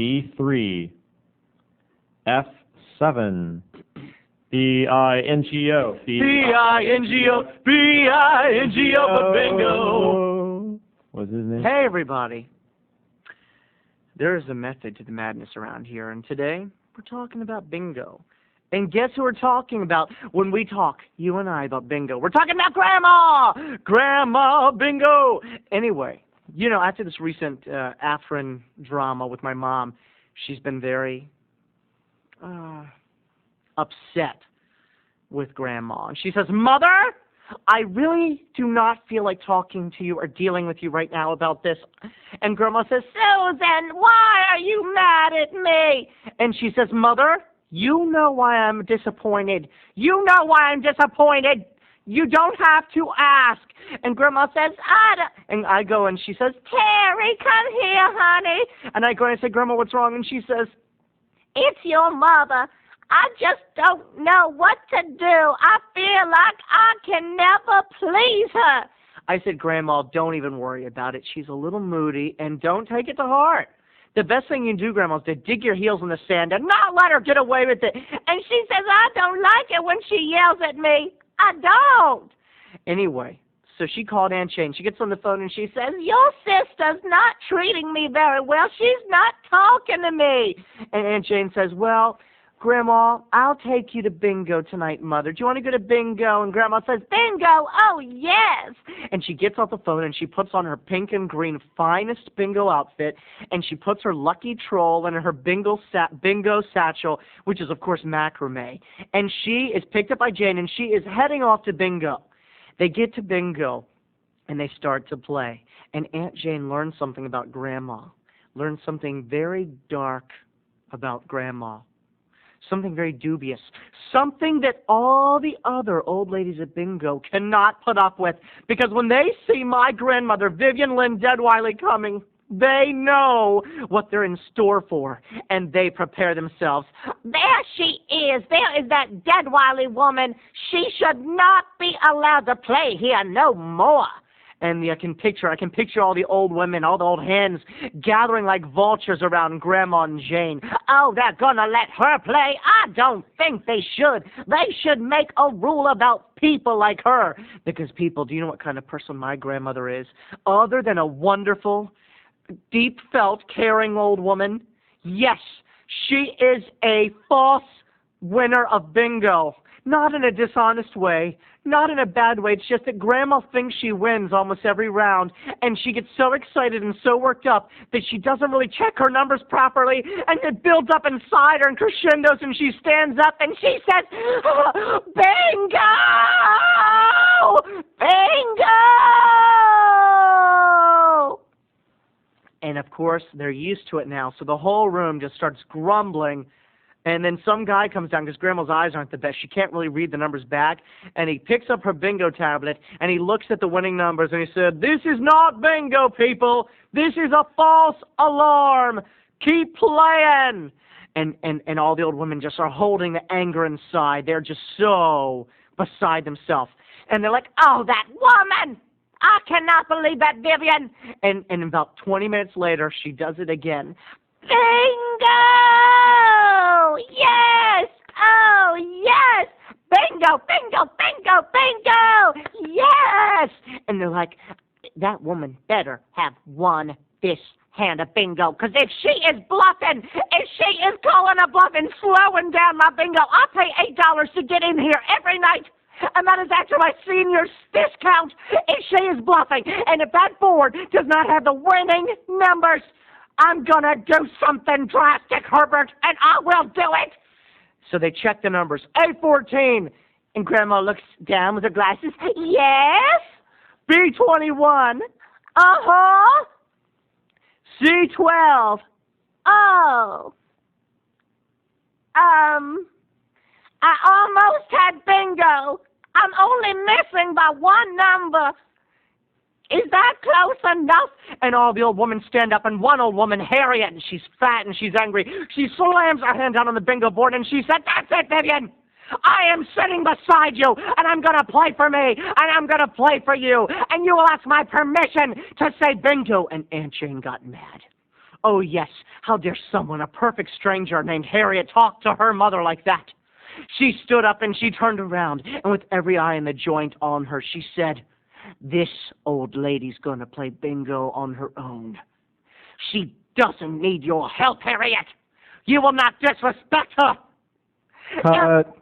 B3, F7, B-I-N-G-O, B-I-N-G-O, B-I-N-G-O, but bingo. What's his name? Hey, everybody. There is a method to the madness around here, and today we're talking about bingo. And guess who we're talking about when we talk, you and I, about bingo? We're talking about Grandma! Grandma Bingo! Anyway, you know, after this recent Afrin drama with my mom, she's been very upset with Grandma. And she says, Mother, I really do not feel like talking to you or dealing with you right now about this. And Grandma says, Susan, why are you mad at me? And she says, Mother, you know why I'm disappointed. You know why I'm disappointed. You don't have to ask. And Grandma says, and I go and she says, Terry, come here, honey. And I go and I say, Grandma, what's wrong? And she says, it's your mother. I just don't know what to do. I feel like I can never please her. I said, Grandma, don't even worry about it. She's a little moody, and don't take it to heart. The best thing you can do, Grandma, is to dig your heels in the sand and not let her get away with it. And she says, I don't like it when she yells at me. I don't. Anyway, so she called Aunt Jane. She gets on the phone and she says, your sister's not treating me very well. She's not talking to me. And Aunt Jane says, well, Grandma, I'll take you to bingo tonight, Mother. Do you want to go to bingo? And Grandma says, bingo? Oh, yes. And she gets off the phone and she puts on her pink and green finest bingo outfit, and she puts her lucky troll in her bingo satchel, which is, of course, macrame. And she is picked up by Jane, and she is heading off to bingo. They get to bingo, and they start to play. And Aunt Jane learns something about Grandma, learns something very dark about Grandma. Something very dubious. Something that all the other old ladies at bingo cannot put up with. Because when they see my grandmother, Vivian Lynn Deadwiley, coming, they know what they're in store for. And they prepare themselves. There she is. There is that Deadwiley woman. She should not be allowed to play here no more. And I can picture all the old women, all the old hens gathering like vultures around Grandma and Jane. Oh, they're gonna let her play? I don't think they should. They should make a rule about people like her. Because people, do you know what kind of person my grandmother is? Other than a wonderful, deep-felt, caring old woman, yes, she is a false winner of bingo. Not in a dishonest way, not in a bad way. It's just that Grandma thinks she wins almost every round, and she gets so excited and so worked up that she doesn't really check her numbers properly, and it builds up inside her in crescendos, and she stands up and she says, bingo! Bingo! And of course, they're used to it now, so the whole room just starts grumbling. And then some guy comes down, because Grandma's eyes aren't the best. She can't really read the numbers back. And he picks up her bingo tablet, and he looks at the winning numbers, and he said, this is not bingo, people. This is a false alarm. Keep playing. And all the old women just are holding the anger inside. They're just so beside themselves. And they're like, oh, that woman. I cannot believe that, Vivian. And about 20 minutes later, she does it again. Bingo! Yes! Oh, yes! Bingo, bingo, bingo, bingo! Yes! And they're like, that woman better have won this hand of bingo, because if she is bluffing, if she is calling a bluff and slowing down my bingo, I'll pay $8 to get in here every night. And that is after my senior's discount if she is bluffing. And if that board does not have the winning numbers, I'm going to do something drastic, Herbert, and I will do it. So they check the numbers. A14. And Grandma looks down with her glasses. Yes. B21. Uh-huh. C12. Oh. I almost had bingo. I'm only missing by one number. Is that close enough? And all the old women stand up, and one old woman, Harriet, and she's fat and she's angry. She slams her hand down on the bingo board, and she said, that's it, Vivian. I am sitting beside you, and I'm going to play for me, and I'm going to play for you, and you will ask my permission to say bingo. And Aunt Jane got mad. Oh, yes, how dare someone, a perfect stranger named Harriet, talk to her mother like that? She stood up and she turned around, and with every eye in the joint on her, she said, "This old lady's going to play bingo on her own. She doesn't need your help, Harriet. You will not disrespect her." Cut.